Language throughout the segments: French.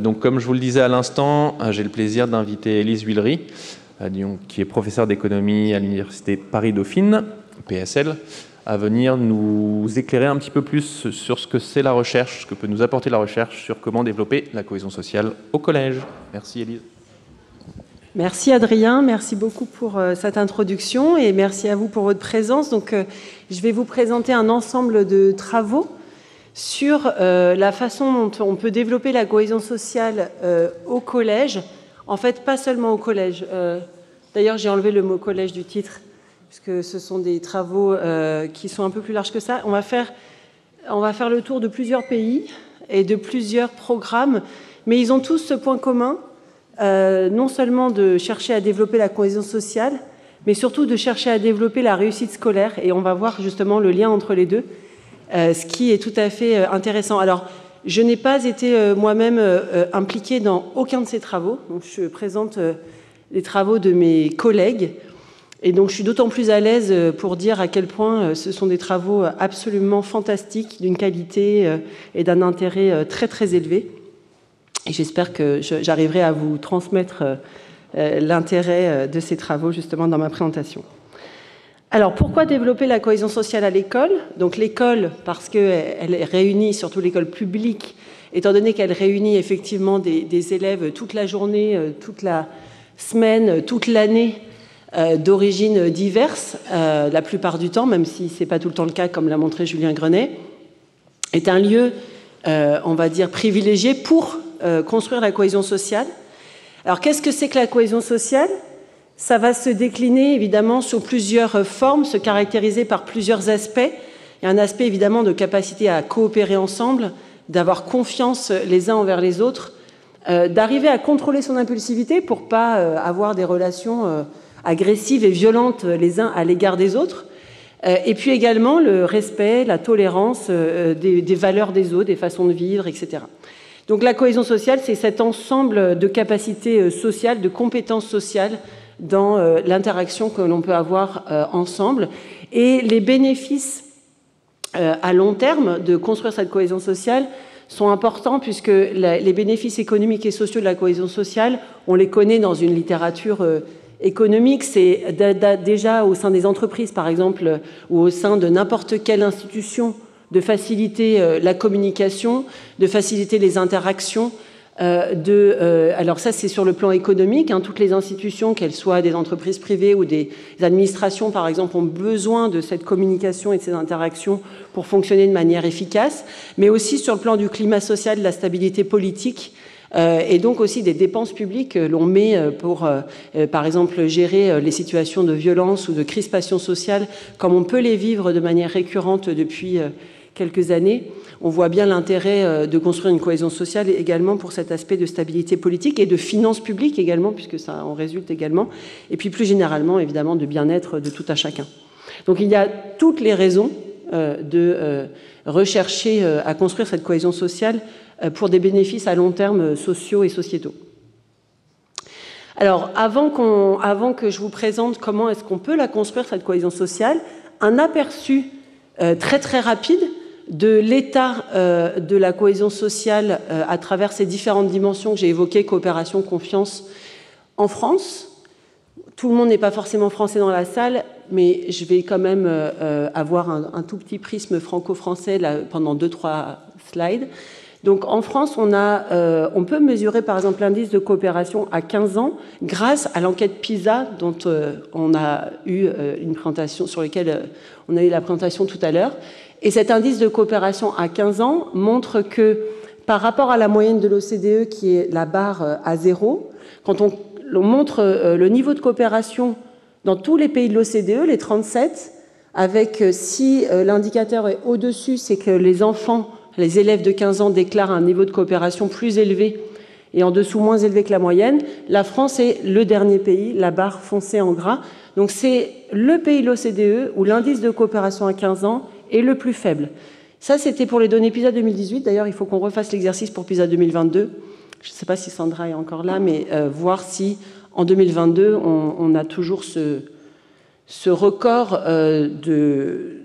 Donc, comme je vous le disais à l'instant, j'ai le plaisir d'inviter Élise Huillery, qui est professeure d'économie à l'Université Paris-Dauphine, PSL, à venir nous éclairer un petit peu plus sur ce que c'est la recherche, ce que peut nous apporter la recherche sur comment développer la cohésion sociale au collège. Merci Élise. Merci Adrien, merci beaucoup pour cette introduction et merci à vous pour votre présence. Donc, je vais vous présenter un ensemble de travaux sur la façon dont on peut développer la cohésion sociale au collège. En fait, pas seulement au collège. D'ailleurs, j'ai enlevé le mot collège du titre, puisque ce sont des travaux qui sont un peu plus larges que ça. On va faire le tour de plusieurs pays et de plusieurs programmes, mais ils ont tous ce point commun, non seulement de chercher à développer la cohésion sociale, mais surtout de chercher à développer la réussite scolaire. Et on va voir justement le lien entre les deux, ce qui est tout à fait intéressant. Alors, je n'ai pas été moi-même impliquée dans aucun de ces travaux. Donc, je présente les travaux de mes collègues. Et donc, je suis d'autant plus à l'aise pour dire à quel point ce sont des travaux absolument fantastiques, d'une qualité et d'un intérêt très, très élevé. Et j'espère que j'arriverai à vous transmettre l'intérêt de ces travaux, justement, dans ma présentation. Alors, pourquoi développer la cohésion sociale à l'école? Donc, l'école, parce qu'elle réunit, surtout l'école publique, étant donné qu'elle réunit effectivement des élèves toute la journée, toute la semaine, toute l'année, d'origines diverses, la plupart du temps, même si ce n'est pas tout le temps le cas, comme l'a montré Julien Grenet, est un lieu, on va dire, privilégié pour construire la cohésion sociale. Alors, qu'est-ce que c'est que la cohésion sociale? Ça va se décliner, évidemment, sous plusieurs formes, se caractériser par plusieurs aspects. Il y a un aspect, évidemment, de capacité à coopérer ensemble, d'avoir confiance les uns envers les autres, d'arriver à contrôler son impulsivité pour ne pas avoir des relations agressives et violentes les uns à l'égard des autres. Et puis également le respect, la tolérance des valeurs des autres, des façons de vivre, etc. Donc la cohésion sociale, c'est cet ensemble de capacités sociales, de compétences sociales dans l'interaction que l'on peut avoir ensemble. Et les bénéfices à long terme de construire cette cohésion sociale sont importants puisque les bénéfices économiques et sociaux de la cohésion sociale, on les connaît dans une littérature économique. C'est déjà au sein des entreprises, par exemple, ou au sein de n'importe quelle institution, de faciliter la communication, de faciliter les interactions. Alors ça, c'est sur le plan économique. Toutes les institutions, qu'elles soient des entreprises privées ou des administrations, par exemple, ont besoin de cette communication et de ces interactions pour fonctionner de manière efficace, mais aussi sur le plan du climat social, de la stabilité politique, et donc aussi des dépenses publiques que l'on met pour, par exemple, gérer les situations de violence ou de crispation sociale, comme on peut les vivre de manière récurrente depuis quelques années. On voit bien l'intérêt de construire une cohésion sociale également pour cet aspect de stabilité politique et de finances publiques également, puisque ça en résulte également, et puis plus généralement, évidemment, de bien-être de tout un chacun. Donc il y a toutes les raisons de rechercher à construire cette cohésion sociale pour des bénéfices à long terme sociaux et sociétaux. Alors, avant que je vous présente comment est-ce qu'on peut la construire, cette cohésion sociale, un aperçu très très rapide de l'état de la cohésion sociale à travers ces différentes dimensions que j'ai évoquées, coopération, confiance, en France. Tout le monde n'est pas forcément français dans la salle, mais je vais quand même avoir un tout petit prisme franco-français pendant 2-3 slides. Donc en France, on peut mesurer par exemple l'indice de coopération à 15 ans grâce à l'enquête PISA dont on a eu une présentation, sur laquelle on a eu la présentation tout à l'heure. Et cet indice de coopération à 15 ans montre que par rapport à la moyenne de l'OCDE, qui est la barre à 0, quand on montre le niveau de coopération dans tous les pays de l'OCDE, les 37, avec si l'indicateur est au-dessus, c'est que les enfants, les élèves de 15 ans déclarent un niveau de coopération plus élevé et en dessous moins élevé que la moyenne. La France est le dernier pays, la barre foncée en gras. Donc c'est le pays de l'OCDE où l'indice de coopération à 15 ans est le plus faible. Ça, c'était pour les données PISA 2018. D'ailleurs, il faut qu'on refasse l'exercice pour PISA 2022. Je ne sais pas si Sandra est encore là, mais voir si en 2022, on a toujours ce record de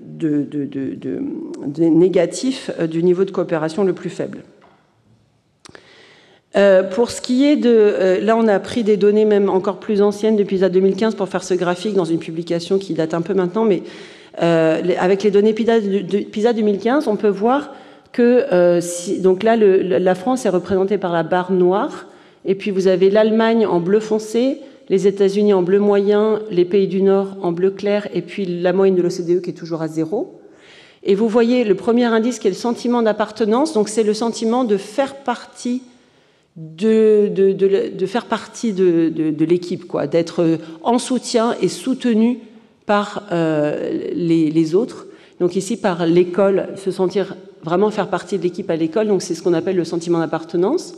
négatif du niveau de coopération le plus faible. Pour ce qui est de... là, on a pris des données même encore plus anciennes depuis PISA 2015 pour faire ce graphique dans une publication qui date un peu maintenant, mais avec les données PISA 2015, on peut voir que... donc là, la France est représentée par la barre noire, et puis vous avez l'Allemagne en bleu foncé, les États-Unis en bleu moyen, les pays du Nord en bleu clair, et puis la moyenne de l'OCDE qui est toujours à 0. Et vous voyez le premier indice qui est le sentiment d'appartenance, donc c'est le sentiment de faire partie de faire partie de l'équipe, quoi, d'être en soutien et soutenu par les autres. Donc ici, par l'école, se sentir vraiment faire partie de l'équipe à l'école, donc c'est ce qu'on appelle le sentiment d'appartenance.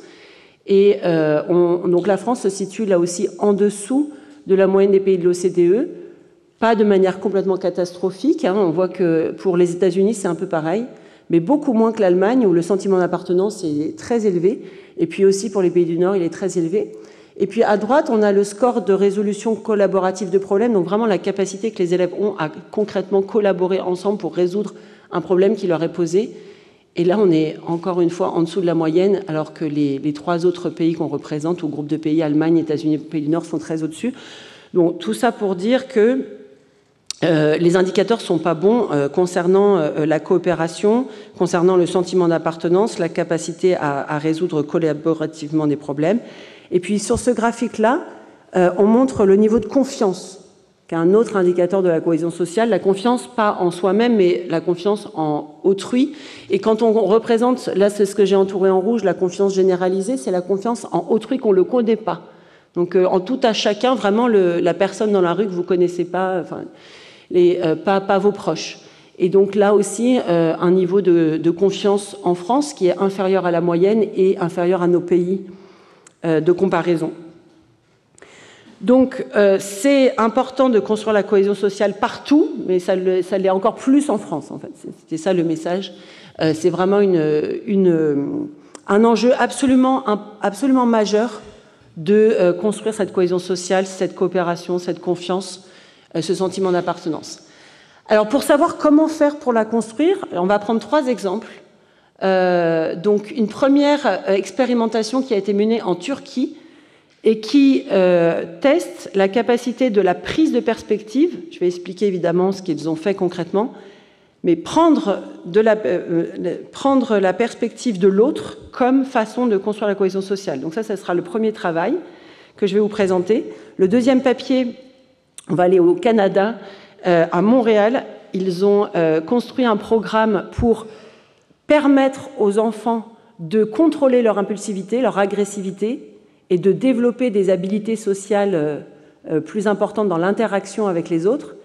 Et donc la France se situe là aussi en dessous de la moyenne des pays de l'OCDE, pas de manière complètement catastrophique, hein. On voit que pour les États-Unis, c'est un peu pareil, mais beaucoup moins que l'Allemagne, où le sentiment d'appartenance est très élevé. Et puis aussi pour les pays du Nord, il est très élevé. Et puis à droite, on a le score de résolution collaborative de problèmes, donc vraiment la capacité que les élèves ont à concrètement collaborer ensemble pour résoudre un problème qui leur est posé. Et là, on est encore une fois en dessous de la moyenne, alors que les trois autres pays qu'on représente, ou groupe de pays, Allemagne, États-Unis, pays du Nord, sont très au-dessus. Donc tout ça pour dire que les indicateurs ne sont pas bons concernant la coopération, concernant le sentiment d'appartenance, la capacité à résoudre collaborativement des problèmes. Et puis sur ce graphique-là, on montre le niveau de confiance, qui est un autre indicateur de la cohésion sociale. La confiance, pas en soi-même, mais la confiance en autrui. Et quand on représente, là c'est ce que j'ai entouré en rouge, la confiance généralisée, c'est la confiance en autrui qu'on ne le connaît pas. Donc en tout à chacun, vraiment la personne dans la rue que vous ne connaissez pas, enfin, pas vos proches. Et donc là aussi, un niveau de confiance en France qui est inférieur à la moyenne et inférieur à nos pays de comparaison. Donc c'est important de construire la cohésion sociale partout, mais ça l'est encore plus en France, en fait. C'était ça le message. C'est vraiment un enjeu absolument majeur de construire cette cohésion sociale, cette coopération, cette confiance, ce sentiment d'appartenance. Alors, pour savoir comment faire pour la construire, on va prendre 3 exemples. Donc, une première expérimentation qui a été menée en Turquie et qui teste la capacité de la prise de perspective. Je vais expliquer évidemment ce qu'ils ont fait concrètement, mais prendre la perspective de l'autre comme façon de construire la cohésion sociale. Donc ça sera le premier travail que je vais vous présenter. Le deuxième papier, on va aller au Canada, à Montréal. Ils ont construit un programme pour permettre aux enfants de contrôler leur impulsivité, leur agressivité, et de développer des habiletés sociales plus importantes dans l'interaction avec les autres.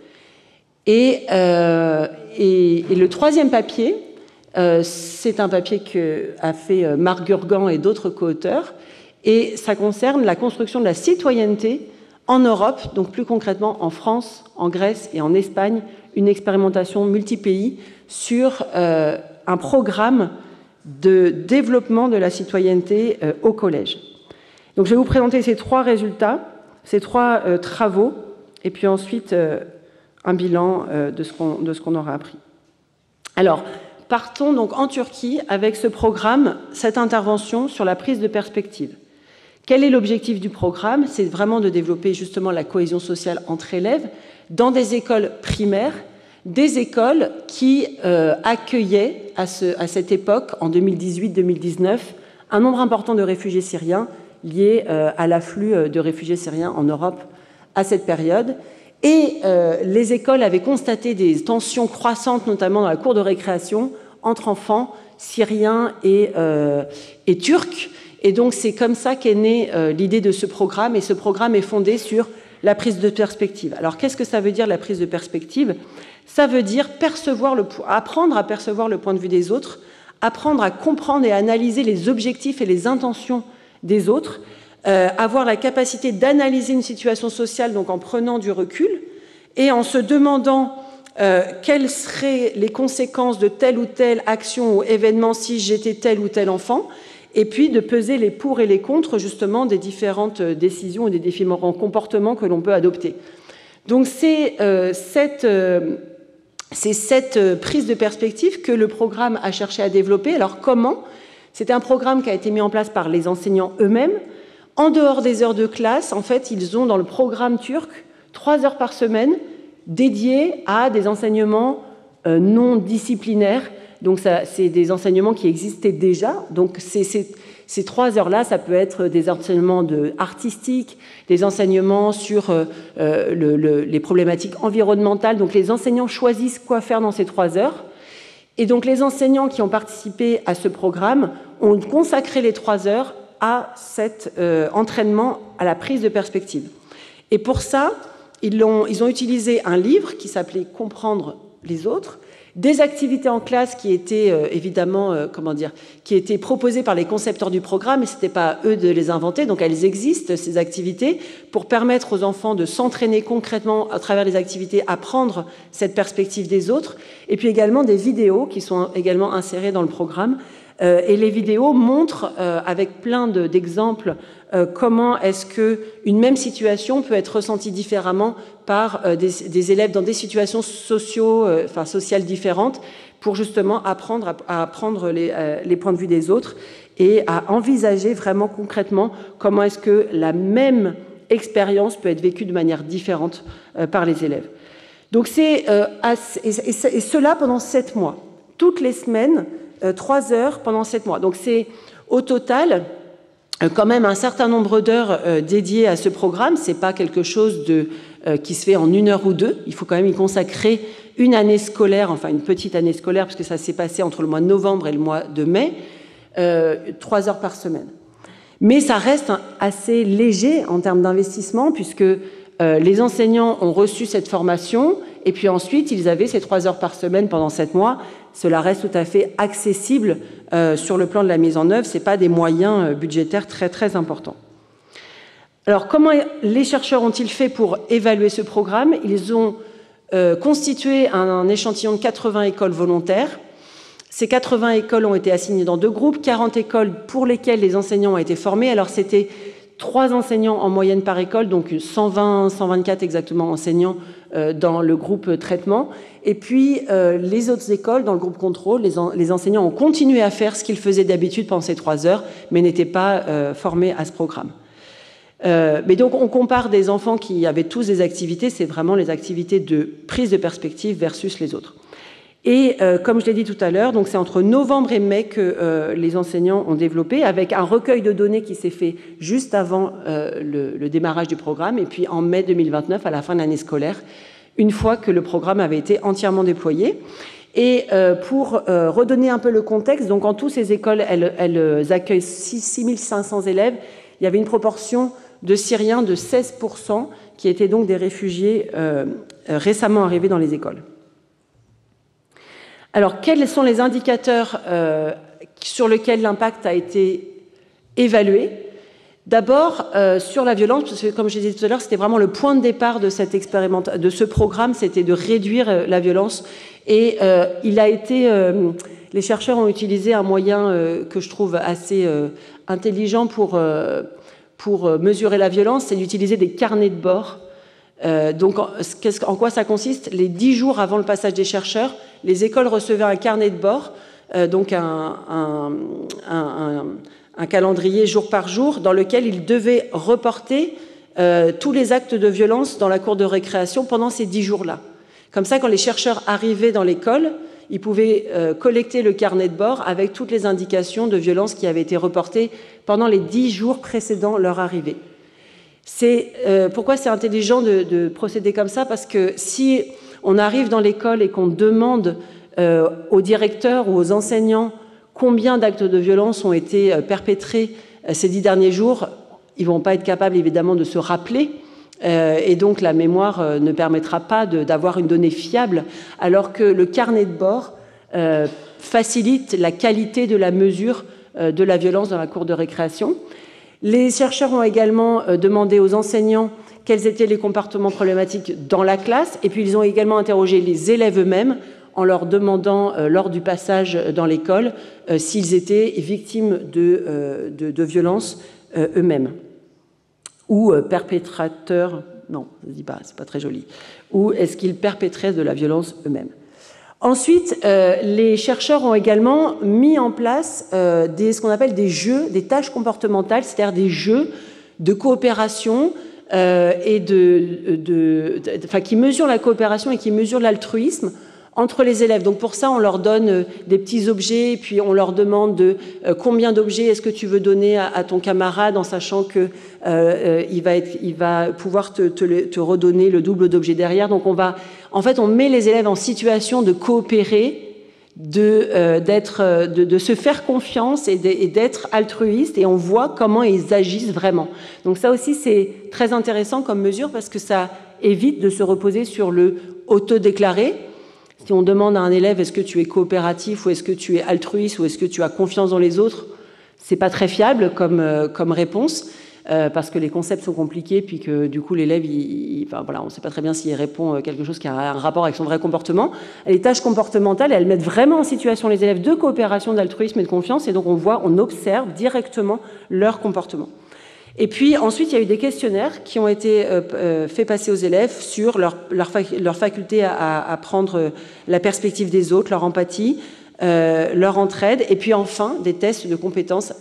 Et le troisième papier, c'est un papier qu'a fait Marc Gurgan et d'autres co-auteurs, et ça concerne la construction de la citoyenneté en Europe, donc plus concrètement en France, en Grèce et en Espagne, une expérimentation multi-pays sur un programme de développement de la citoyenneté au collège. Donc je vais vous présenter ces 3 résultats, ces 3 travaux, et puis ensuite un bilan de ce qu'on aura appris. Alors, partons donc en Turquie avec ce programme, cette intervention sur la prise de perspective. Quel est l'objectif du programme? C'est vraiment de développer justement la cohésion sociale entre élèves dans des écoles primaires, des écoles qui accueillaient à cette époque, en 2018-2019, un nombre important de réfugiés syriens liés à l'afflux de réfugiés syriens en Europe à cette période. Et les écoles avaient constaté des tensions croissantes, notamment dans la cour de récréation, entre enfants syriens et turcs. Et donc c'est comme ça qu'est née l'idée de ce programme, et ce programme est fondé sur la prise de perspective. Alors qu'est-ce que ça veut dire, la prise de perspective? Ça veut dire apprendre à percevoir le point de vue des autres, apprendre à comprendre et à analyser les objectifs et les intentions des autres, avoir la capacité d'analyser une situation sociale, donc en prenant du recul, et en se demandant quelles seraient les conséquences de telle ou telle action ou événement si j'étais tel ou tel enfant, et puis de peser les pour et les contre, justement, des différentes décisions et des différents comportements que l'on peut adopter. Donc c'est cette prise de perspective que le programme a cherché à développer. Alors comment? C'est un programme qui a été mis en place par les enseignants eux-mêmes. En dehors des heures de classe, en fait, ils ont dans le programme turc 3 heures par semaine dédiées à des enseignements non disciplinaires. Donc, c'est des enseignements qui existaient déjà. Donc, ces 3 heures-là, ça peut être des enseignements artistiques, des enseignements sur les problématiques environnementales. Donc, les enseignants choisissent quoi faire dans ces 3 heures. Et donc, les enseignants qui ont participé à ce programme ont consacré les 3 heures à cet entraînement à la prise de perspective. Et pour ça, ils ont utilisé un livre qui s'appelait « Comprendre les autres », des activités en classe qui étaient évidemment, qui étaient proposées par les concepteurs du programme, et ce n'était pas à eux de les inventer, donc elles existent, ces activités, pour permettre aux enfants de s'entraîner concrètement à travers les activités, à prendre cette perspective des autres, et puis également des vidéos qui sont également insérées dans le programme. Et les vidéos montrent, avec plein d'exemples, comment est-ce qu'une même situation peut être ressentie différemment par des élèves dans des situations sociales différentes, pour justement apprendre à prendre les points de vue des autres et à envisager vraiment concrètement comment est-ce que la même expérience peut être vécue de manière différente par les élèves. Donc et cela pendant 7 mois. Toutes les semaines, 3 heures pendant 7 mois. Donc c'est au total quand même un certain nombre d'heures dédiées à ce programme. Ce n'est pas quelque chose qui se fait en 1 heure ou 2. Il faut quand même y consacrer une année scolaire, enfin une petite année scolaire, puisque ça s'est passé entre le mois de novembre et le mois de mai, 3 heures par semaine. Mais ça reste assez léger en termes d'investissement, puisque les enseignants ont reçu cette formation, et puis ensuite ils avaient ces 3 heures par semaine pendant 7 mois. Cela reste tout à fait accessible sur le plan de la mise en œuvre. Ce n'est pas des moyens budgétaires très, très importants. Alors, comment les chercheurs ont-ils fait pour évaluer ce programme? Ils ont constitué un échantillon de 80 écoles volontaires. Ces 80 écoles ont été assignées dans 2 groupes, 40 écoles pour lesquelles les enseignants ont été formés. Alors, c'était 3 enseignants en moyenne par école, donc 120, 124 exactement enseignants dans le groupe traitement. Et puis, les autres écoles, dans le groupe contrôle, les enseignants ont continué à faire ce qu'ils faisaient d'habitude pendant ces 3 heures, mais n'étaient pas formés à ce programme. Mais donc, on compare des enfants qui avaient tous des activités, c'est vraiment les activités de prise de perspective versus les autres. Et comme je l'ai dit tout à l'heure, donc c'est entre novembre et mai que les enseignants ont développé, avec un recueil de données qui s'est fait juste avant le démarrage du programme, et puis en mai 2029, à la fin de l'année scolaire, une fois que le programme avait été entièrement déployé. Et pour redonner un peu le contexte, donc en tout, ces écoles, elles accueillent 6500 élèves. Il y avait une proportion de Syriens de 16%, qui étaient donc des réfugiés récemment arrivés dans les écoles. Alors, quels sont les indicateurs sur lesquels l'impact a été évalué? D'abord, sur la violence, parce que comme je disais tout à l'heure, c'était vraiment le point de départ de cette de ce programme, c'était de réduire la violence. Et les chercheurs ont utilisé un moyen que je trouve assez intelligent pour mesurer la violence, c'est d'utiliser des carnets de bord. Donc, en quoi ça consiste? Les 10 jours avant le passage des chercheurs, les écoles recevaient un carnet de bord, donc un calendrier jour par jour, dans lequel ils devaient reporter tous les actes de violence dans la cour de récréation pendant ces 10 jours-là. Comme ça, quand les chercheurs arrivaient dans l'école, ils pouvaient collecter le carnet de bord avec toutes les indications de violence qui avaient été reportées pendant les 10 jours précédant leur arrivée. Pourquoi c'est intelligent de procéder comme ça? Parce que si on arrive dans l'école et qu'on demande aux directeurs ou aux enseignants combien d'actes de violence ont été perpétrés ces 10 derniers jours, ils ne vont pas être capables évidemment de se rappeler, et donc la mémoire ne permettra pas d'avoir une donnée fiable, alors que le carnet de bord facilite la qualité de la mesure de la violence dans la cour de récréation. Les chercheurs ont également demandé aux enseignants quels étaient les comportements problématiques dans la classe, et puis ils ont également interrogé les élèves eux-mêmes en leur demandant, lors du passage dans l'école, s'ils étaient victimes de violences eux-mêmes, ou perpétrateurs, non, je ne dis pas, c'est pas très joli, ou est-ce qu'ils perpétraient de la violence eux-mêmes. Ensuite, les chercheurs ont également mis en place ce qu'on appelle des jeux, des tâches comportementales, c'est-à-dire des jeux de coopération et qui mesurent la coopération et qui mesurent l'altruisme entre les élèves. Donc pour ça, on leur donne des petits objets, et puis on leur demande combien d'objets est-ce que tu veux donner à ton camarade, en sachant que il va pouvoir te redonner le double d'objets derrière. Donc on met les élèves en situation de coopérer, de se faire confiance et d'être altruiste, et on voit comment ils agissent vraiment. Donc ça aussi, c'est très intéressant comme mesure, parce que ça évite de se reposer sur le autodéclaré. Si on demande à un élève est-ce que tu es coopératif ou est-ce que tu es altruiste ou est-ce que tu as confiance dans les autres, c'est pas très fiable comme réponse, parce que les concepts sont compliqués, puis que du coup l'élève, on ne sait pas très bien s'il répond quelque chose qui a un rapport avec son vrai comportement. Les tâches comportementales, elles mettent vraiment en situation les élèves de coopération, d'altruisme et de confiance, et donc on observe directement leur comportement. Et puis ensuite, il y a eu des questionnaires qui ont été faits passer aux élèves sur leur faculté à prendre la perspective des autres, leur empathie, leur entraide, et puis enfin des tests de compétences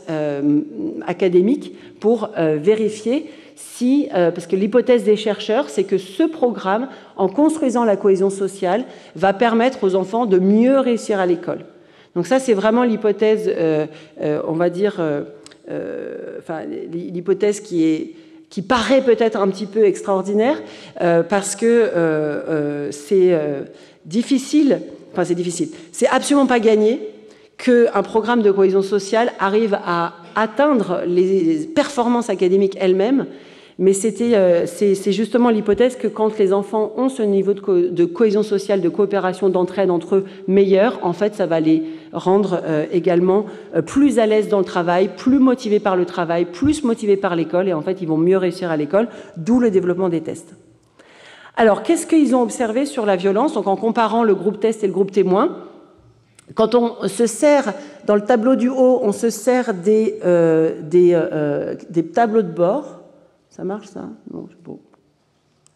académiques pour vérifier si, parce que l'hypothèse des chercheurs, c'est que ce programme, en construisant la cohésion sociale, va permettre aux enfants de mieux réussir à l'école. Donc ça, c'est vraiment l'hypothèse, on va dire... l'hypothèse qui paraît peut-être un petit peu extraordinaire, parce que c'est difficile, c'est absolument pas gagné qu'un programme de cohésion sociale arrive à atteindre les performances académiques elles-mêmes, mais c'est justement l'hypothèse que quand les enfants ont ce niveau de cohésion sociale, de coopération, d'entraide entre eux meilleur, en fait, ça va les rendre également plus à l'aise dans le travail, plus motivés par le travail, plus motivés par l'école, et en fait, ils vont mieux réussir à l'école, d'où le développement des tests. Alors, qu'est-ce qu'ils ont observé sur la violence? Donc, en comparant le groupe test et le groupe témoin, quand on se sert, dans le tableau du haut, on se sert des tableaux de bord. Ça marche, ça? Non,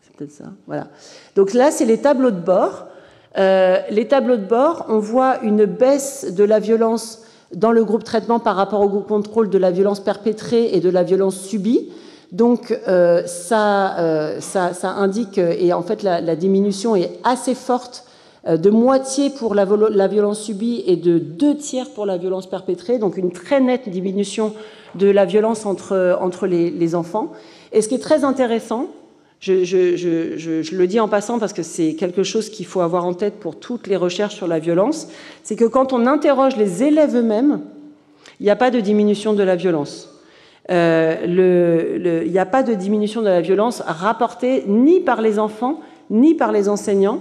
c'est peut-être ça. Voilà. Donc là, c'est les tableaux de bord. Les tableaux de bord, on voit une baisse de la violence dans le groupe traitement par rapport au groupe contrôle, de la violence perpétrée et de la violence subie. Donc ça indique, et en fait la diminution est assez forte, de moitié pour la violence subie et de 2/3 pour la violence perpétrée, donc une très nette diminution de la violence entre les enfants. Et ce qui est très intéressant, je le dis en passant parce que c'est quelque chose qu'il faut avoir en tête pour toutes les recherches sur la violence, c'est que quand on interroge les élèves eux-mêmes, il n'y a pas de diminution de la violence. Il n'y a pas de diminution de la violence rapportée ni par les enfants, ni par les enseignants,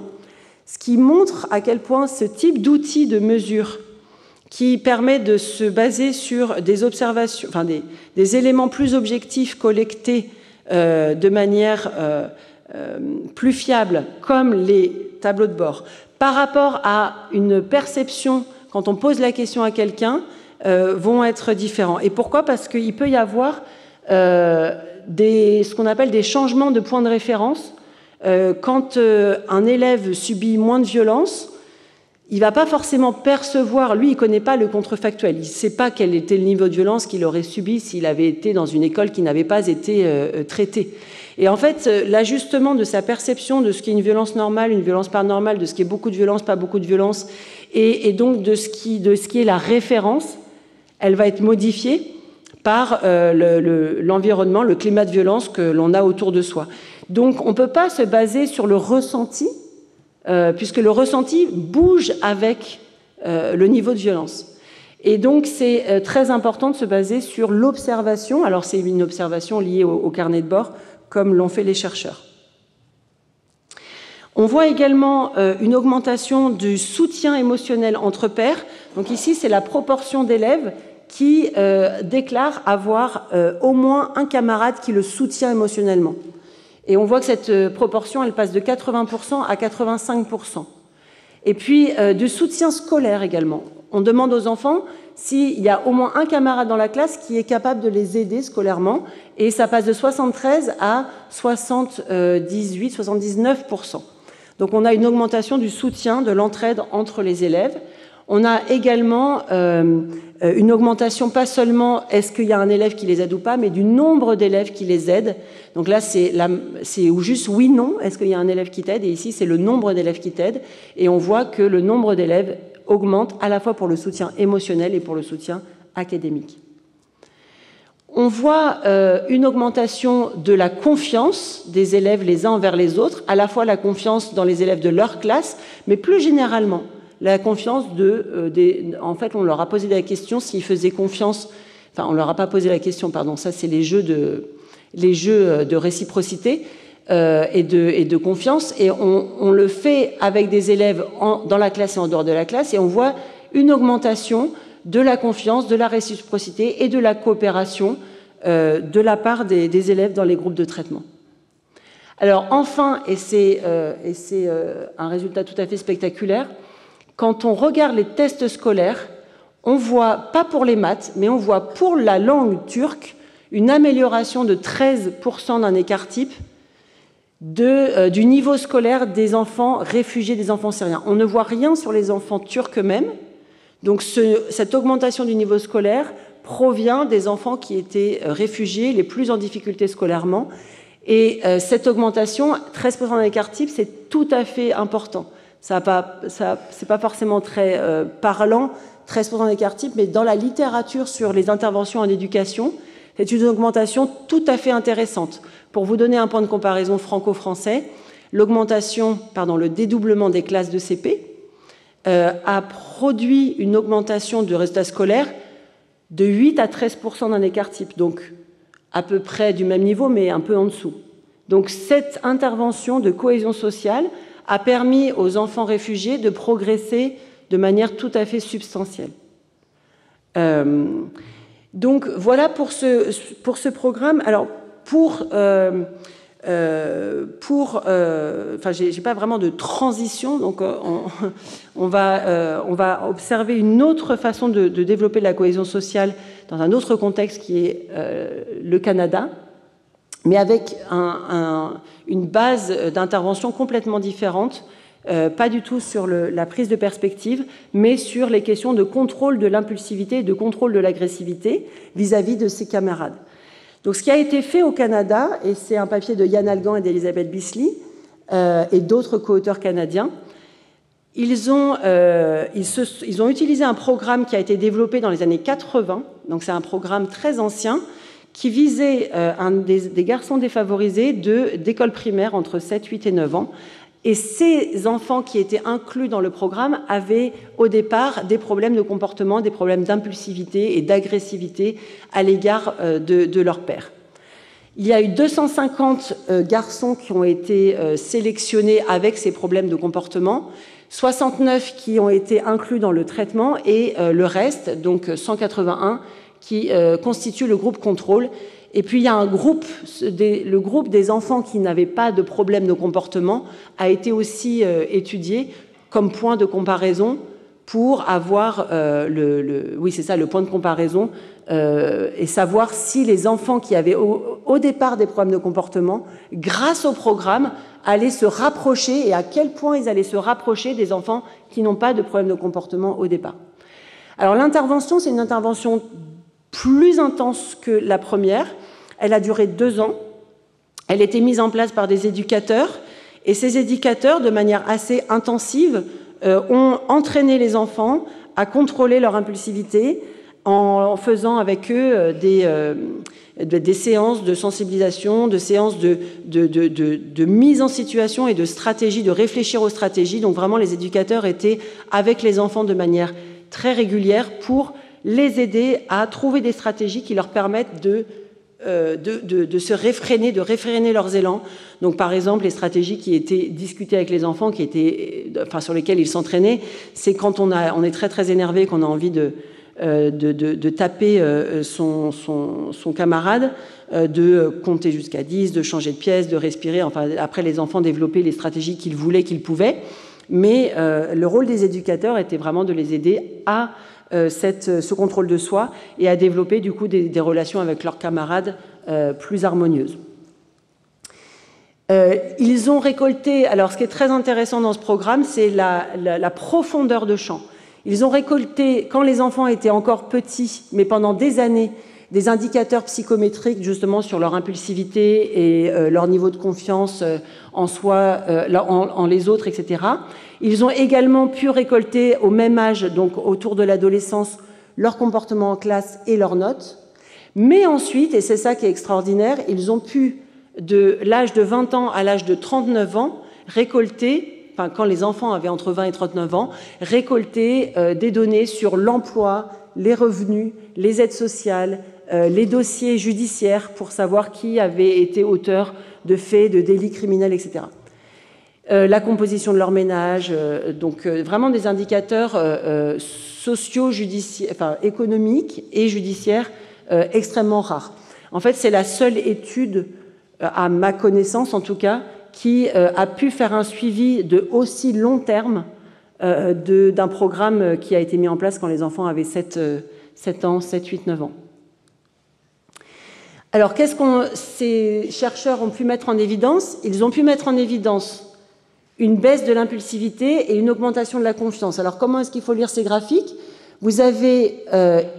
ce qui montre à quel point ce type d'outil de mesure qui permet de se baser sur des observations, enfin des éléments plus objectifs collectés de manière plus fiable, comme les tableaux de bord, par rapport à une perception, quand on pose la question à quelqu'un, vont être différents. Et pourquoi? Parce qu'il peut y avoir ce qu'on appelle des changements de points de référence. Quand un élève subit moins de violence, il ne va pas forcément percevoir, lui, il ne connaît pas le contrefactuel. Il ne sait pas quel était le niveau de violence qu'il aurait subi s'il avait été dans une école qui n'avait pas été traitée. Et en fait, l'ajustement de sa perception de ce qui est une violence normale, une violence pas normale, de ce qui est beaucoup de violence, pas beaucoup de violence, et donc de ce qui est la référence, elle va être modifiée par l'environnement, le climat de violence que l'on a autour de soi. Donc on ne peut pas se baser sur le ressenti, puisque le ressenti bouge avec le niveau de violence. Et donc c'est très important de se baser sur l'observation. Alors c'est une observation liée au carnet de bord, comme l'ont fait les chercheurs. On voit également une augmentation du soutien émotionnel entre pairs. Donc ici, c'est la proportion d'élèves qui déclarent avoir au moins un camarade qui le soutient émotionnellement. Et on voit que cette proportion, elle passe de 80% à 85%. Et puis, du soutien scolaire également. On demande aux enfants s'il y a au moins un camarade dans la classe qui est capable de les aider scolairement. Et ça passe de 73 à 78, 79%. Donc on a une augmentation du soutien, de l'entraide entre les élèves. On a également une augmentation, pas seulement est-ce qu'il y a un élève qui les aide ou pas, mais du nombre d'élèves qui les aident. Donc là, c'est juste oui, non, est-ce qu'il y a un élève qui t'aide? Et ici, c'est le nombre d'élèves qui t'aident. Et on voit que le nombre d'élèves augmente à la fois pour le soutien émotionnel et pour le soutien académique. On voit une augmentation de la confiance des élèves les uns envers les autres, à la fois la confiance dans les élèves de leur classe, mais plus généralement, la confiance en fait, on leur a posé la question s'ils faisaient confiance, enfin, on leur a pas posé la question, pardon, ça c'est les jeux de réciprocité et de confiance, et on le fait avec des élèves dans la classe et en dehors de la classe, et on voit une augmentation de la confiance, de la réciprocité et de la coopération de la part des élèves dans les groupes de traitement. Alors enfin, et c'est un résultat tout à fait spectaculaire, quand on regarde les tests scolaires, on voit, pas pour les maths, mais on voit pour la langue turque, une amélioration de 13% d'un écart type du niveau scolaire des enfants réfugiés, des enfants syriens. On ne voit rien sur les enfants turcs eux-mêmes. Donc cette augmentation du niveau scolaire provient des enfants qui étaient réfugiés, les plus en difficulté scolairement. Et cette augmentation, 13% d'un écart type, c'est tout à fait important. C'est pas forcément très parlant, 13% d'écart type, mais dans la littérature sur les interventions en éducation, c'est une augmentation tout à fait intéressante. Pour vous donner un point de comparaison franco-français, le dédoublement des classes de CP a produit une augmentation de résultats scolaires de 8 à 13% d'un écart type, donc à peu près du même niveau, mais un peu en dessous. Donc cette intervention de cohésion sociale a permis aux enfants réfugiés de progresser de manière tout à fait substantielle. Donc voilà pour ce programme. Alors j'ai pas vraiment de transition, donc on va observer une autre façon de développer la cohésion sociale dans un autre contexte qui est le Canada, mais avec une base d'intervention complètement différente, pas du tout sur la prise de perspective, mais sur les questions de contrôle de l'impulsivité et de contrôle de l'agressivité vis-à-vis de ses camarades. Donc ce qui a été fait au Canada, et c'est un papier de Yann Algan et d'Elisabeth Bisley et d'autres co-auteurs canadiens, ils ont utilisé un programme qui a été développé dans les années 80, donc c'est un programme très ancien, qui visait des garçons défavorisés d'école primaire entre 7, 8 et 9 ans. Et ces enfants qui étaient inclus dans le programme avaient au départ des problèmes de comportement, des problèmes d'impulsivité et d'agressivité à l'égard de leur père. Il y a eu 250 garçons qui ont été sélectionnés avec ces problèmes de comportement, 69 qui ont été inclus dans le traitement et le reste, donc 181, qui constituent le groupe contrôle. Et puis il y a le groupe des enfants qui n'avaient pas de problème de comportement a été aussi étudié comme point de comparaison pour avoir le point de comparaison et savoir si les enfants qui avaient au départ des problèmes de comportement, grâce au programme, allaient se rapprocher et à quel point ils allaient se rapprocher des enfants qui n'ont pas de problème de comportement au départ. Alors l'intervention, c'est une intervention plus intense que la première. Elle a duré 2 ans. Elle était mise en place par des éducateurs. Et ces éducateurs, de manière assez intensive, ont entraîné les enfants à contrôler leur impulsivité en faisant avec eux des séances de sensibilisation, de séances de mise en situation et de stratégie, de réfléchir aux stratégies. Donc vraiment, les éducateurs étaient avec les enfants de manière très régulière pour les aider à trouver des stratégies qui leur permettent de se réfréner, de réfréner leurs élans. Donc, par exemple, les stratégies qui étaient discutées avec les enfants, sur lesquelles ils s'entraînaient, c'est quand on est très très énervé, qu'on a envie de taper son camarade, de compter jusqu'à 10, de changer de pièce, de respirer. Enfin, après, les enfants développaient les stratégies qu'ils voulaient, qu'ils pouvaient. Mais le rôle des éducateurs était vraiment de les aider à ce contrôle de soi et à développer du coup des relations avec leurs camarades plus harmonieuses. Ils ont récolté, alors ce qui est très intéressant dans ce programme, c'est la profondeur de champ. Ils ont récolté, quand les enfants étaient encore petits, mais pendant des années, des indicateurs psychométriques justement sur leur impulsivité et leur niveau de confiance en soi, en les autres, etc. Ils ont également pu récolter au même âge, donc autour de l'adolescence, leur comportement en classe et leurs notes. Mais ensuite, et c'est ça qui est extraordinaire, ils ont pu, de l'âge de 20 ans à l'âge de 39 ans, récolter, enfin quand les enfants avaient entre 20 et 39 ans, récolter des données sur l'emploi, les revenus, les aides sociales, les dossiers judiciaires pour savoir qui avait été auteur de faits, de délits criminels, etc. La composition de leur ménage, donc vraiment des indicateurs sociaux, enfin, économiques et judiciaires extrêmement rares. En fait, c'est la seule étude, à ma connaissance en tout cas, qui a pu faire un suivi de aussi long terme d'un programme qui a été mis en place quand les enfants avaient 7 ans, 7, 8, 9 ans. Alors, qu'est-ce que ces chercheurs ont pu mettre en évidence? Ils ont pu mettre en évidence une baisse de l'impulsivité et une augmentation de la confiance. Alors, comment est-ce qu'il faut lire ces graphiques? Vous avez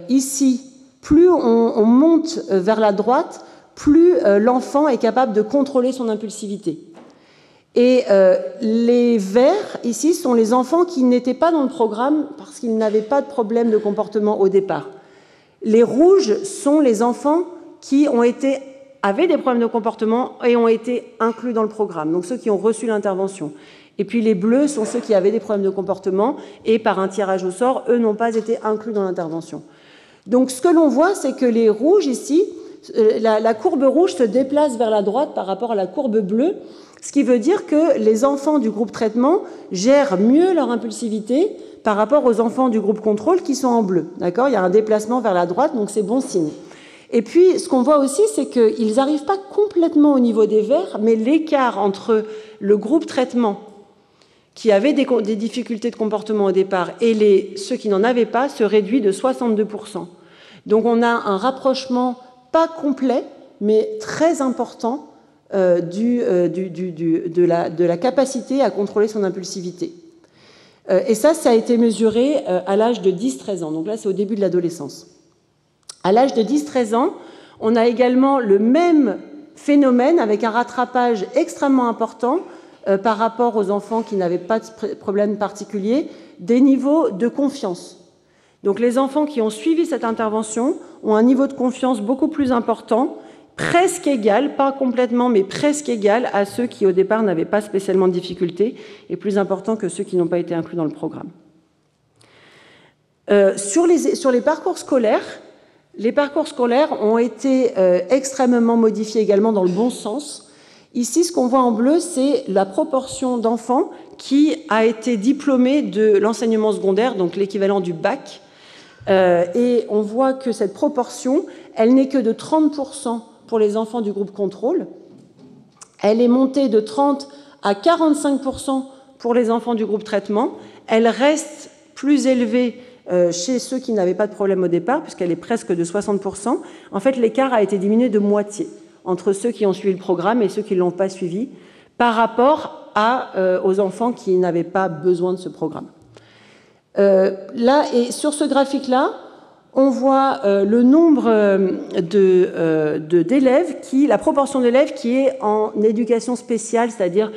ici, plus on monte vers la droite, plus l'enfant est capable de contrôler son impulsivité. Et les verts, ici, sont les enfants qui n'étaient pas dans le programme parce qu'ils n'avaient pas de problème de comportement au départ. Les rouges sont les enfants qui avaient des problèmes de comportement et ont été inclus dans le programme, donc ceux qui ont reçu l'intervention. Et puis les bleus sont ceux qui avaient des problèmes de comportement et par un tirage au sort, eux n'ont pas été inclus dans l'intervention. Donc ce que l'on voit, c'est que les rouges ici, la courbe rouge se déplace vers la droite par rapport à la courbe bleue, ce qui veut dire que les enfants du groupe traitement gèrent mieux leur impulsivité par rapport aux enfants du groupe contrôle qui sont en bleu. D'accord ? Il y a un déplacement vers la droite, donc c'est bon signe. Et puis, ce qu'on voit aussi, c'est qu'ils n'arrivent pas complètement au niveau des verts, mais l'écart entre le groupe traitement, qui avait des difficultés de comportement au départ, et ceux qui n'en avaient pas, se réduit de 62%. Donc, on a un rapprochement pas complet, mais très important de la capacité à contrôler son impulsivité. Et ça a été mesuré à l'âge de 10-13 ans. Donc là, c'est au début de l'adolescence. À l'âge de 10-13 ans, on a également le même phénomène avec un rattrapage extrêmement important par rapport aux enfants qui n'avaient pas de problème particulier, des niveaux de confiance. Donc les enfants qui ont suivi cette intervention ont un niveau de confiance beaucoup plus important, presque égal, pas complètement, mais presque égal à ceux qui au départ n'avaient pas spécialement de difficultés, et plus important que ceux qui n'ont pas été inclus dans le programme. Sur les parcours scolaires, les parcours scolaires ont été extrêmement modifiés également dans le bon sens. Ici, ce qu'on voit en bleu, c'est la proportion d'enfants qui a été diplômés de l'enseignement secondaire, donc l'équivalent du bac. Et on voit que cette proportion, elle n'est que de 30% pour les enfants du groupe contrôle. Elle est montée de 30 à 45% pour les enfants du groupe traitement. Elle reste plus élevée chez ceux qui n'avaient pas de problème au départ, puisqu'elle est presque de 60%. En fait, l'écart a été diminué de moitié entre ceux qui ont suivi le programme et ceux qui ne l'ont pas suivi, par rapport aux enfants qui n'avaient pas besoin de ce programme. Là, et sur ce graphique-là, on voit le nombre d'élèves, la proportion d'élèves qui est en éducation spéciale, c'est-à-dire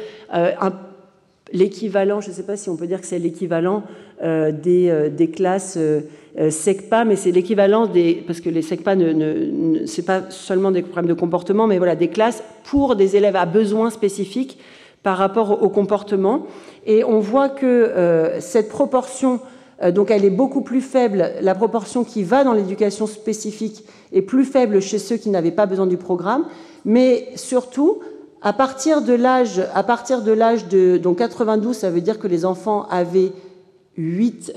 l'équivalent, je ne sais pas si on peut dire que c'est l'équivalent des classes SECPA, mais c'est l'équivalent parce que les SECPA, ce n'est pas seulement des problèmes de comportement, mais voilà, des classes pour des élèves à besoins spécifiques par rapport au comportement. Et on voit que cette proportion, donc elle est beaucoup plus faible, la proportion qui va dans l'éducation spécifique est plus faible chez ceux qui n'avaient pas besoin du programme, mais surtout, à partir de l'âge de donc 92, ça veut dire que les enfants avaient 8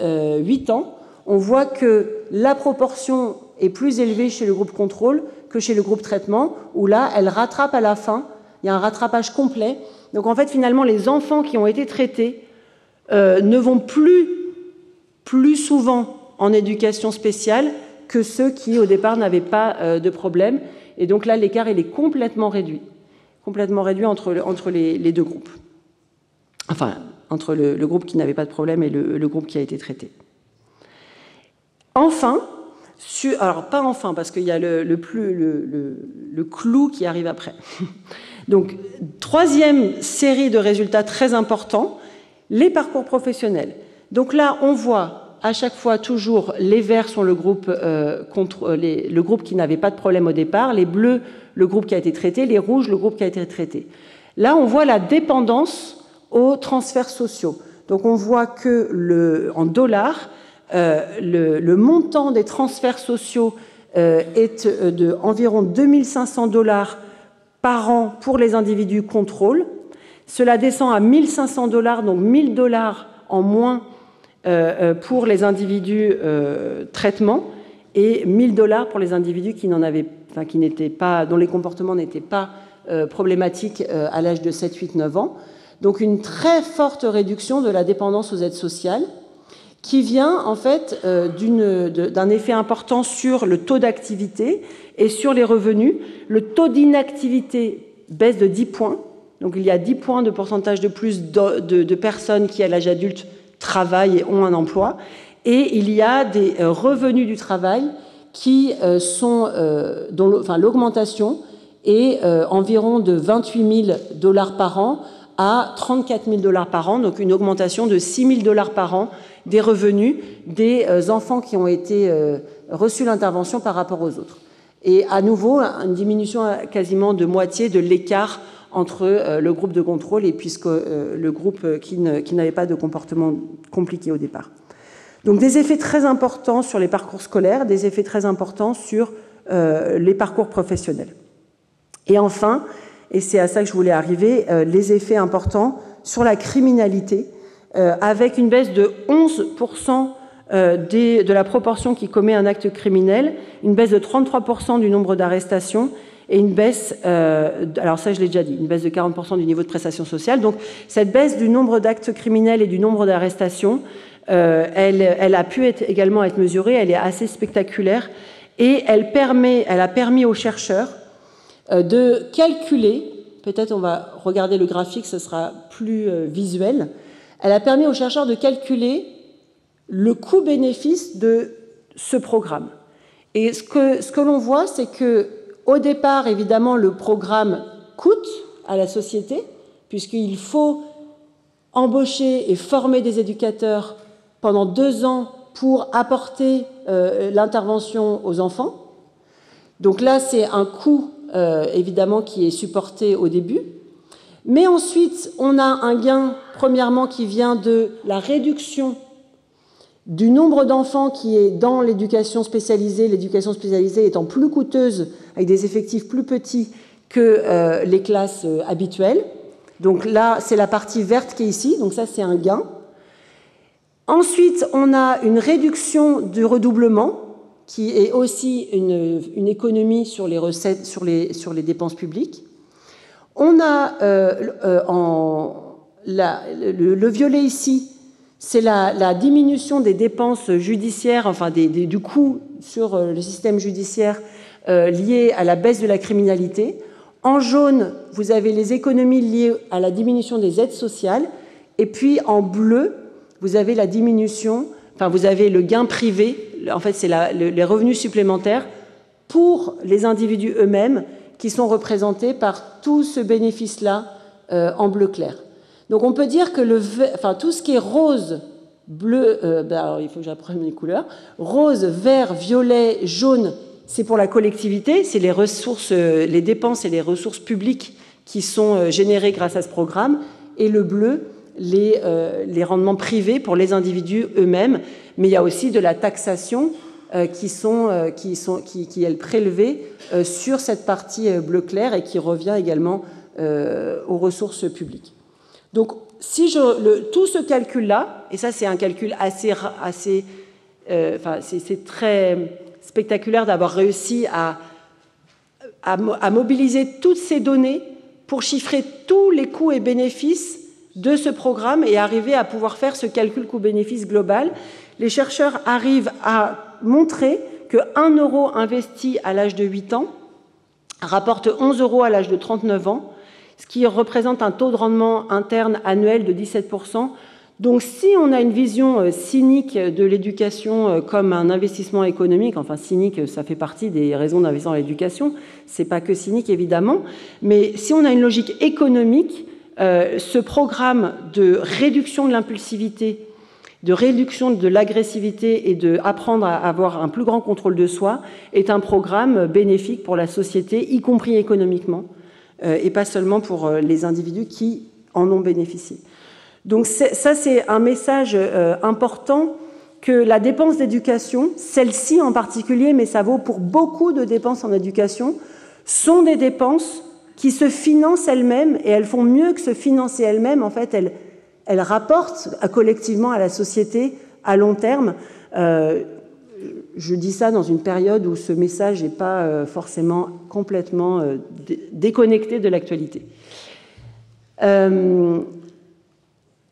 ans, on voit que la proportion est plus élevée chez le groupe contrôle que chez le groupe traitement, où là, elle rattrape à la fin, il y a un rattrapage complet. Donc en fait, finalement, les enfants qui ont été traités ne vont plus souvent en éducation spéciale que ceux qui, au départ, n'avaient pas de problème. Et donc là, l'écart, il est complètement réduit. complètement réduit entre les deux groupes. Enfin, entre le groupe qui n'avait pas de problème et le groupe qui a été traité. Enfin, alors pas enfin, parce qu'il y a le clou qui arrive après. Donc, troisième série de résultats très importants, les parcours professionnels. Donc là, on voit à chaque fois toujours, les verts sont le groupe qui n'avait pas de problème au départ, les bleus, le groupe qui a été traité, les rouges, le groupe qui a été traité. Là, on voit la dépendance aux transferts sociaux. Donc on voit que en dollars, le montant des transferts sociaux est d'environ 2500 $ par an pour les individus contrôle. Cela descend à 1500 $, donc 1000 $ en moins pour les individus traitement et 1000 $ pour les individus dont les comportements n'étaient pas problématiques à l'âge de 7, 8, 9 ans. Donc une très forte réduction de la dépendance aux aides sociales qui vient en fait d'un effet important sur le taux d'activité et sur les revenus. Le taux d'inactivité baisse de 10 points. Donc il y a 10 points de pourcentage de plus de personnes qui, à l'âge adulte, travaillent et ont un emploi. Et il y a des revenus du travail qui dont l'augmentation est environ de 28 000 $ par an à 34 000 $ par an, donc une augmentation de 6 000 $ par an des revenus des enfants qui ont été reçus l'intervention par rapport aux autres. Et à nouveau, une diminution quasiment de moitié de l'écart entre le groupe de contrôle et le groupe qui n'avait pas de comportement compliqué au départ. Donc des effets très importants sur les parcours scolaires, des effets très importants sur les parcours professionnels. Et enfin, et c'est à ça que je voulais arriver, les effets importants sur la criminalité, avec une baisse de 11% de la proportion qui commet un acte criminel, une baisse de 33% du nombre d'arrestations et une baisse, alors ça je l'ai déjà dit, une baisse de 40% du niveau de prestation sociale. Donc cette baisse du nombre d'actes criminels et du nombre d'arrestations, elle a pu également être mesurée, elle est assez spectaculaire et elle a permis aux chercheurs de calculer, peut-être on va regarder le graphique, ce sera plus visuel, elle a permis aux chercheurs de calculer le coût-bénéfice de ce programme. Et ce que l'on voit, c'est qu'au départ, évidemment, le programme coûte à la société, puisqu'il faut embaucher et former des éducateurs pendant 2 ans pour apporter l'intervention aux enfants. Donc là, c'est un coût, évidemment, qui est supporté au début. Mais ensuite, on a un gain, premièrement, qui vient de la réduction du nombre d'enfants qui est dans l'éducation spécialisée étant plus coûteuse, avec des effectifs plus petits que les classes habituelles. Donc là, c'est la partie verte qui est ici, donc ça, c'est un gain. Ensuite, on a une réduction du redoublement, qui est aussi une économie sur les recettes, sur les dépenses publiques. On a le violet ici, c'est la diminution des dépenses judiciaires, enfin du coût sur le système judiciaire lié à la baisse de la criminalité. En jaune, vous avez les économies liées à la diminution des aides sociales. Et puis en bleu, vous avez la diminution, enfin vous avez le gain privé, en fait c'est les revenus supplémentaires pour les individus eux-mêmes qui sont représentés par tout ce bénéfice-là en bleu clair. Donc on peut dire que tout ce qui est rose, bleu, alors il faut que j'apprenne les couleurs, rose, vert, violet, jaune, c'est pour la collectivité, c'est les ressources, les dépenses et les ressources publiques qui sont générées grâce à ce programme, et le bleu, les rendements privés pour les individus eux-mêmes, mais il y a aussi de la taxation qui est prélevée sur cette partie bleu clair et qui revient également aux ressources publiques. Donc, tout ce calcul-là, et ça c'est un calcul c'est très spectaculaire d'avoir réussi à mobiliser toutes ces données pour chiffrer tous les coûts et bénéfices de ce programme et arriver à pouvoir faire ce calcul coût-bénéfice global. Les chercheurs arrivent à montrer que 1 € investi à l'âge de 8 ans rapporte 11 € à l'âge de 39 ans ce qui représente un taux de rendement interne annuel de 17%. Donc si on a une vision cynique de l'éducation comme un investissement économique, enfin cynique, ça fait partie des raisons d'investir dans l'éducation, c'est pas que cynique évidemment, mais si on a une logique économique, ce programme de réduction de l'impulsivité, de réduction de l'agressivité et d'apprendre à avoir un plus grand contrôle de soi est un programme bénéfique pour la société, y compris économiquement, et pas seulement pour les individus qui en ont bénéficié. Donc ça, c'est un message important, que la dépense d'éducation, celle-ci en particulier, mais ça vaut pour beaucoup de dépenses en éducation, sont des dépenses qui se financent elles-mêmes, et elles font mieux que se financer elles-mêmes. En fait, elles rapportent collectivement à la société à long terme. Je dis ça dans une période où ce message n'est pas forcément complètement déconnecté de l'actualité.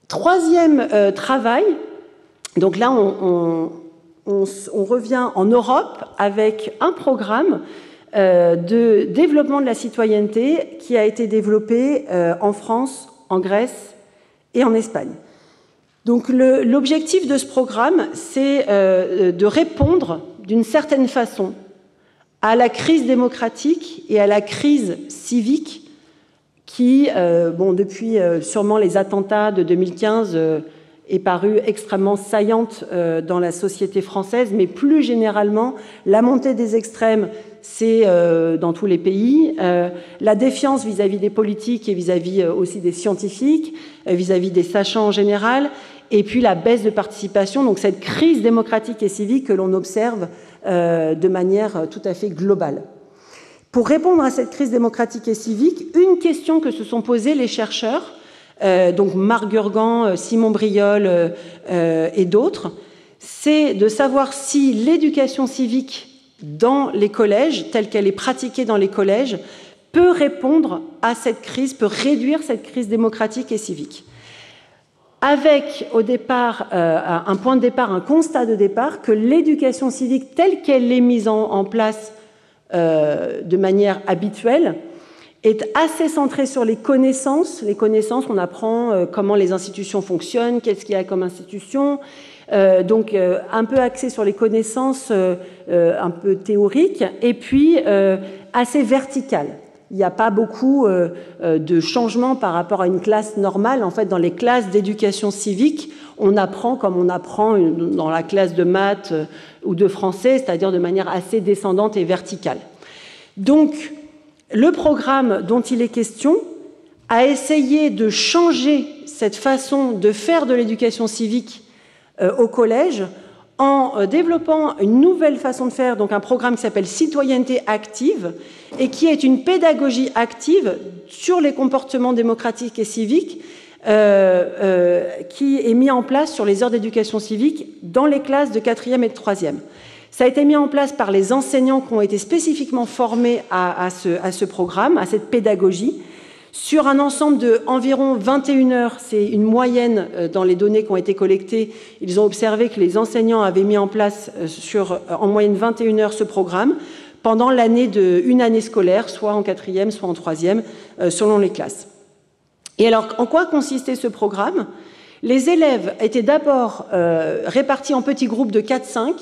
Troisième travail, donc là on revient en Europe avec un programme de développement de la citoyenneté qui a été développé en France, en Grèce et en Espagne. Donc l'objectif de ce programme, c'est de répondre d'une certaine façon à la crise démocratique et à la crise civique qui, depuis sûrement les attentats de 2015, est parue extrêmement saillante dans la société française, mais plus généralement, la montée des extrêmes, c'est dans tous les pays, la défiance vis-à-vis des politiques et vis-à-vis aussi des scientifiques, vis-à-vis des sachants en général, et puis la baisse de participation, donc cette crise démocratique et civique que l'on observe de manière tout à fait globale. Pour répondre à cette crise démocratique et civique, une question que se sont posées les chercheurs, donc Marc Gurgan, Simon Briol et d'autres, c'est de savoir si l'éducation civique dans les collèges, telle qu'elle est pratiquée dans les collèges, peut répondre à cette crise, peut réduire cette crise démocratique et civique. Avec, au départ, un point de départ, un constat de départ, que l'éducation civique telle qu'elle est mise en place de manière habituelle est assez centrée sur les connaissances. Les connaissances, on apprend comment les institutions fonctionnent, qu'est-ce qu'il y a comme institution, donc un peu axée sur les connaissances un peu théoriques, et puis assez verticale. Il n'y a pas beaucoup de changements par rapport à une classe normale. En fait, dans les classes d'éducation civique, on apprend comme on apprend dans la classe de maths ou de français, c'est-à-dire de manière assez descendante et verticale. Donc, le programme dont il est question a essayé de changer cette façon de faire de l'éducation civique au collège en développant une nouvelle façon de faire, donc un programme qui s'appelle Citoyenneté active, et qui est une pédagogie active sur les comportements démocratiques et civiques qui est mis en place sur les heures d'éducation civique dans les classes de 4e et de 3e. Ça a été mis en place par les enseignants qui ont été spécifiquement formés à ce programme, à cette pédagogie, sur un ensemble de environ 21 heures. C'est une moyenne dans les données qui ont été collectées. Ils ont observé que les enseignants avaient mis en place en moyenne 21 heures ce programme pendant une année scolaire, soit en 4e, soit en 3e, selon les classes. Et alors, en quoi consistait ce programme? Les élèves étaient d'abord répartis en petits groupes de 4-5,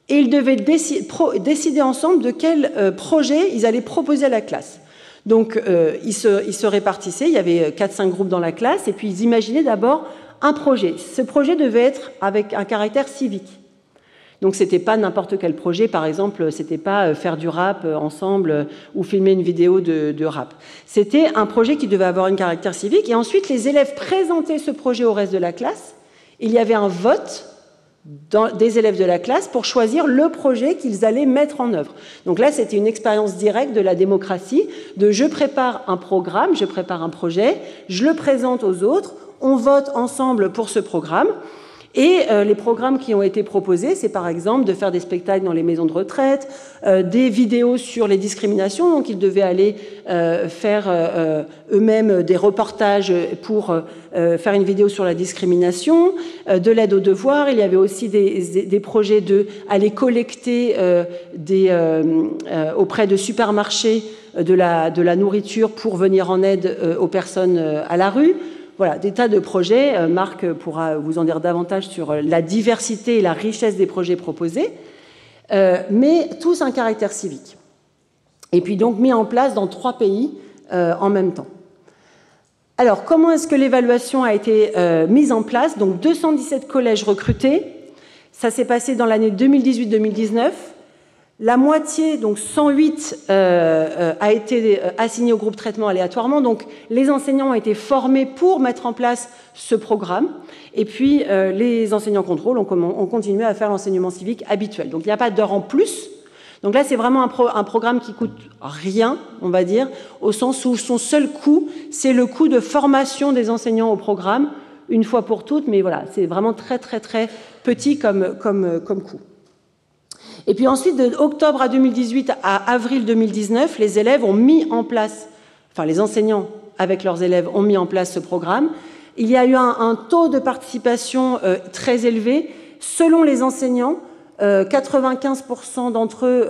et ils devaient décider ensemble de quel projet ils allaient proposer à la classe. Donc, ils se répartissaient, il y avait 4-5 groupes dans la classe, et puis ils imaginaient d'abord un projet. Ce projet devait être avec un caractère civique. Donc, ce n'était pas n'importe quel projet, par exemple, ce n'était pas faire du rap ensemble ou filmer une vidéo de rap. C'était un projet qui devait avoir un caractère civique, et ensuite, les élèves présentaient ce projet au reste de la classe. Il y avait un vote des élèves de la classe pour choisir le projet qu'ils allaient mettre en œuvre. Donc là, c'était une expérience directe de la démocratie, de je prépare un programme, je prépare un projet, je le présente aux autres, on vote ensemble pour ce programme, Et les programmes qui ont été proposés, c'est par exemple de faire des spectacles dans les maisons de retraite, des vidéos sur les discriminations, donc ils devaient aller faire eux-mêmes des reportages pour faire une vidéo sur la discrimination, de l'aide aux devoirs. Il y avait aussi des projets d'aller collecter auprès de supermarchés de la nourriture pour venir en aide aux personnes à la rue. Voilà, des tas de projets. Marc pourra vous en dire davantage sur la diversité et la richesse des projets proposés, mais tous un caractère civique. Et puis donc mis en place dans 3 pays en même temps. Alors, comment est-ce que l'évaluation a été mise en place? Donc, 217 collèges recrutés. Ça s'est passé dans l'année 2018-2019. La moitié, donc 108, a été assignée au groupe traitement aléatoirement. Donc, les enseignants ont été formés pour mettre en place ce programme. Et puis, les enseignants contrôle ont continué à faire l'enseignement civique habituel. Donc, il n'y a pas d'heures en plus. Donc là, c'est vraiment un programme qui coûte rien, on va dire, au sens où son seul coût, c'est le coût de formation des enseignants au programme, une fois pour toutes. Mais voilà, c'est vraiment très, très, très petit comme coût. Et puis ensuite, de octobre à 2018 à avril 2019, les élèves ont mis en place, enfin les enseignants avec leurs élèves ont mis en place ce programme. Il y a eu un taux de participation très élevé. Selon les enseignants, 95% d'entre eux,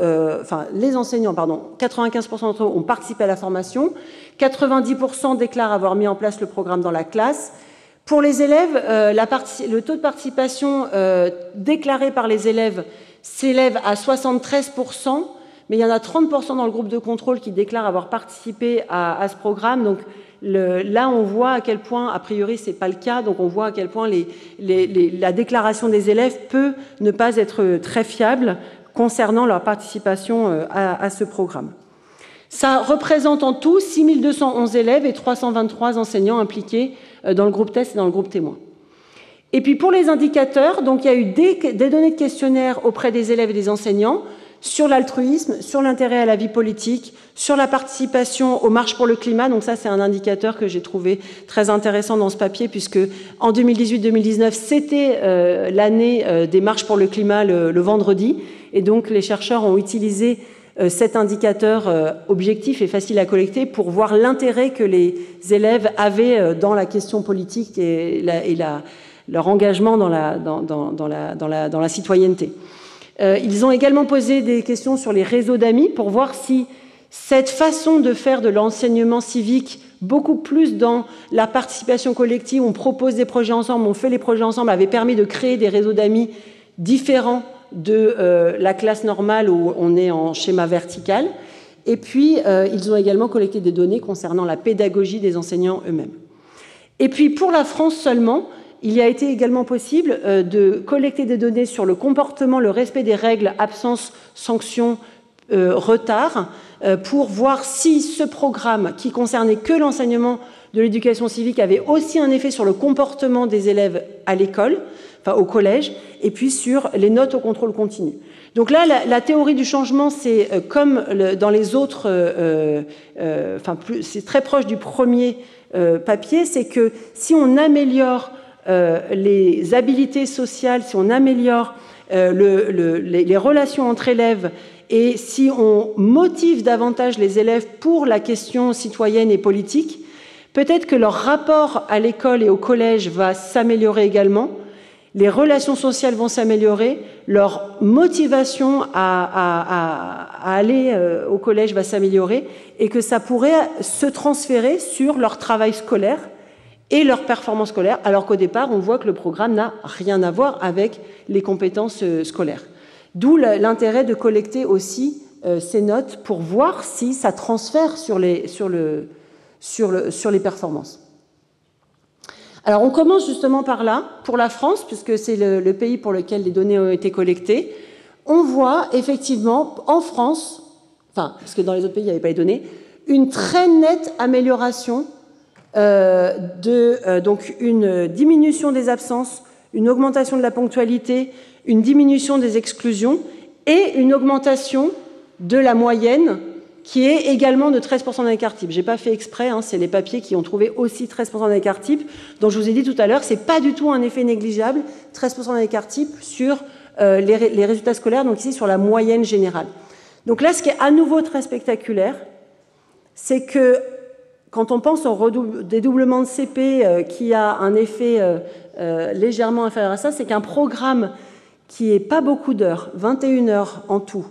les enseignants, 95% d'entre eux ont participé à la formation. 90% déclarent avoir mis en place le programme dans la classe. Pour les élèves, le taux de participation déclaré par les élèves s'élève à 73%, mais il y en a 30% dans le groupe de contrôle qui déclarent avoir participé à ce programme. Donc là, on voit à quel point, a priori, ce n'est pas le cas, donc on voit à quel point la déclaration des élèves peut ne pas être très fiable concernant leur participation à ce programme. Ça représente en tout 6211 élèves et 323 enseignants impliqués dans le groupe test et dans le groupe témoin. Et puis pour les indicateurs, donc il y a eu des données de questionnaire auprès des élèves et des enseignants sur l'altruisme, sur l'intérêt à la vie politique, sur la participation aux marches pour le climat. Donc ça, c'est un indicateur que j'ai trouvé très intéressant dans ce papier, puisque en 2018-2019, c'était l'année des marches pour le climat le vendredi. Et donc les chercheurs ont utilisé cet indicateur objectif et facile à collecter pour voir l'intérêt que les élèves avaient dans la question politique et leur engagement dans la citoyenneté. Ils ont également posé des questions sur les réseaux d'amis pour voir si cette façon de faire de l'enseignement civique, beaucoup plus dans la participation collective, on propose des projets ensemble, on fait les projets ensemble, avait permis de créer des réseaux d'amis différents de la classe normale où on est en schéma vertical. Et puis, ils ont également collecté des données concernant la pédagogie des enseignants eux-mêmes. Et puis, pour la France seulement, il a été également possible de collecter des données sur le comportement, le respect des règles, absence, sanction, retard, pour voir si ce programme, qui concernait que l'enseignement de l'éducation civique, avait aussi un effet sur le comportement des élèves à l'école, enfin au collège, et puis sur les notes au contrôle continu. Donc là, la théorie du changement, c'est comme dans les autres, c'est très proche du premier papier, c'est que si on améliore les habilités sociales, si on améliore les relations entre élèves et si on motive davantage les élèves pour la question citoyenne et politique, peut-être que leur rapport à l'école et au collège va s'améliorer également, les relations sociales vont s'améliorer, leur motivation à aller au collège va s'améliorer et que ça pourrait se transférer sur leur travail scolaire et leur performance scolaire, alors qu'au départ, on voit que le programme n'a rien à voir avec les compétences scolaires. D'où l'intérêt de collecter aussi ces notes pour voir si ça transfère sur les performances. Alors, on commence justement par là, pour la France, puisque c'est le pays pour lequel les données ont été collectées. On voit effectivement, en France, parce que dans les autres pays, il n'y avait pas les données, une très nette amélioration donc une diminution des absences, une augmentation de la ponctualité, une diminution des exclusions et une augmentation de la moyenne qui est également de 13% d'un écart type. Je n'ai pas fait exprès, hein, c'est les papiers qui ont trouvé aussi 13% d'un écart type, dont je vous ai dit tout à l'heure, ce n'est pas du tout un effet négligeable, 13% d'un écart type sur les résultats scolaires, donc ici sur la moyenne générale. Donc là, ce qui est à nouveau très spectaculaire, c'est que quand on pense au dédoublement de CP qui a un effet légèrement inférieur à ça, c'est qu'un programme qui n'est pas beaucoup d'heures, 21 heures en tout,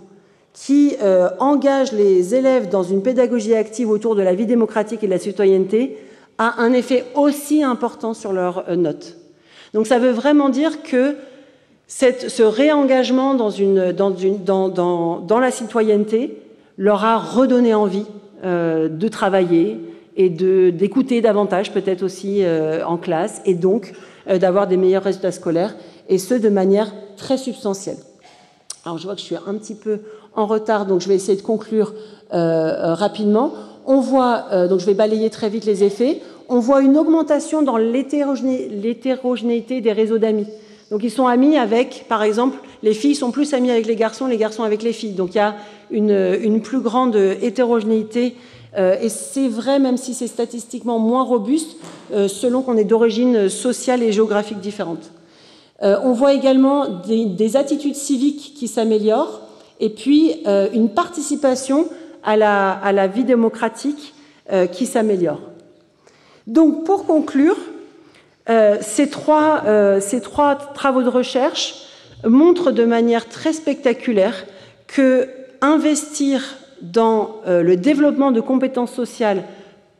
qui engage les élèves dans une pédagogie active autour de la vie démocratique et de la citoyenneté, a un effet aussi important sur leurs notes. Donc ça veut vraiment dire que ce réengagement dans la citoyenneté leur a redonné envie de travailler et d'écouter davantage, peut-être aussi en classe, et donc d'avoir des meilleurs résultats scolaires, et ce, de manière très substantielle. Alors je vois que je suis un petit peu en retard, donc je vais essayer de conclure rapidement. On voit, donc je vais balayer très vite les effets, on voit une augmentation dans l'hétérogénéité des réseaux d'amis. Donc ils sont amis avec, par exemple, les filles sont plus amies avec les garçons avec les filles. Donc il y a une plus grande hétérogénéité, et c'est vrai même si c'est statistiquement moins robuste, selon qu'on est d'origine sociale et géographique différente. On voit également des attitudes civiques qui s'améliorent, et puis une participation à la vie démocratique qui s'améliore. Donc pour conclure, ces trois travaux de recherche montrent de manière très spectaculaire que investir dans le développement de compétences sociales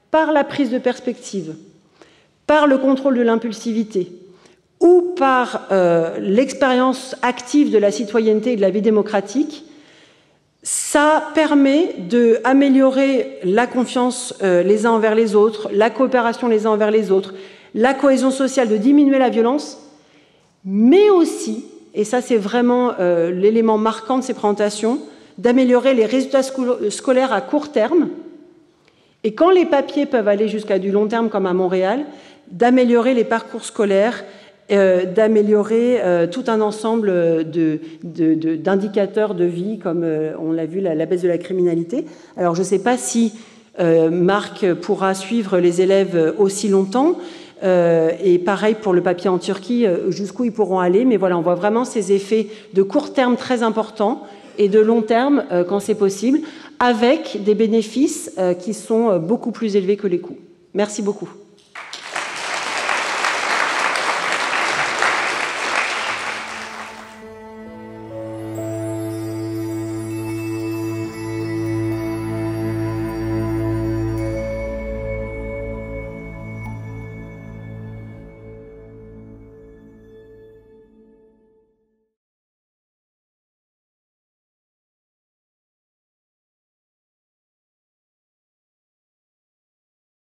par la prise de perspective, par le contrôle de l'impulsivité ou par l'expérience active de la citoyenneté et de la vie démocratique, ça permet d'améliorer la confiance les uns envers les autres, la coopération les uns envers les autres, la cohésion sociale, de diminuer la violence, mais aussi, et ça c'est vraiment l'élément marquant de ces présentations, d'améliorer les résultats scolaires à court terme, et quand les papiers peuvent aller jusqu'à du long terme comme à Montréal, d'améliorer les parcours scolaires, d'améliorer tout un ensemble d'indicateurs de vie, comme on l'a vu, la baisse de la criminalité. Alors je ne sais pas si Marc pourra suivre les élèves aussi longtemps, et pareil pour le papier en Turquie, jusqu'où ils pourront aller, mais voilà, on voit vraiment ces effets de court terme très importants et de long terme quand c'est possible, avec des bénéfices qui sont beaucoup plus élevés que les coûts. Merci beaucoup.